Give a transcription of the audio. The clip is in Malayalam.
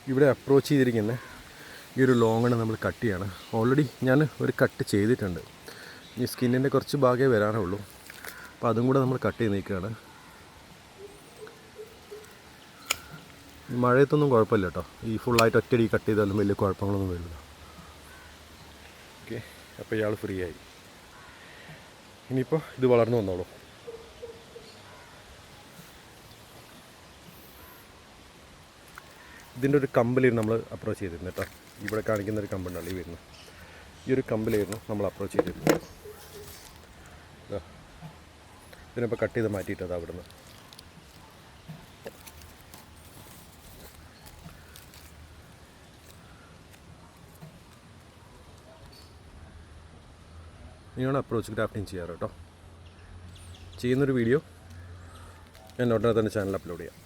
ഇവിടെ അപ്രോച്ച് ചെയ്തിരിക്കുന്ന ഈ ഒരു ലോങ്ങണ് നമ്മൾ കട്ട് ചെയ്യാണ്. ഓൾറെഡി ഞാൻ ഒരു കട്ട് ചെയ്തിട്ടുണ്ട്. ഈ സ്കിന്നിൻ്റെ കുറച്ച് ഭാഗമേ വരാനേ ഉള്ളൂ. അപ്പോൾ അതും കൂടെ നമ്മൾ കട്ട് ചെയ്ത് നീക്കുകയാണ്. മഴയത്തൊന്നും കുഴപ്പമില്ല കേട്ടോ. ഈ ഫുള്ളായിട്ട് ഒറ്റയടി കട്ട് ചെയ്താലും വലിയ കുഴപ്പങ്ങളൊന്നും വരില്ല. ഓക്കെ, അപ്പോൾ ഇയാൾ ഫ്രീ ആയി. ഇനിയിപ്പോൾ ഇത് വളർന്നു വന്നോളൂ. ഇതിൻ്റെ ഒരു കമ്പിലായിരുന്നു നമ്മൾ അപ്രോച്ച് ചെയ്തിരുന്നത് കേട്ടോ. ഇവിടെ കാണിക്കുന്ന ഒരു കമ്പുണ്ടല്ലോ ഈ വരുന്നത്. ഈ ഒരു കമ്പിലായിരുന്നു നമ്മൾ അപ്രോച്ച് ചെയ്തിരുന്നത്. ഇതിനിപ്പോൾ കട്ട് ചെയ്ത് മാറ്റിയിട്ടത് അവിടുന്ന്. ഇനിയാണ് അപ്രോച്ച് ഗ്രാഫ്റ്റിംഗ് ചെയ്യാറ് കേട്ടോ. ചെയ്യുന്നൊരു വീഡിയോ ഞാൻ ഉടനെ തന്നെ ചാനൽ അപ്ലോഡ് ചെയ്യാം.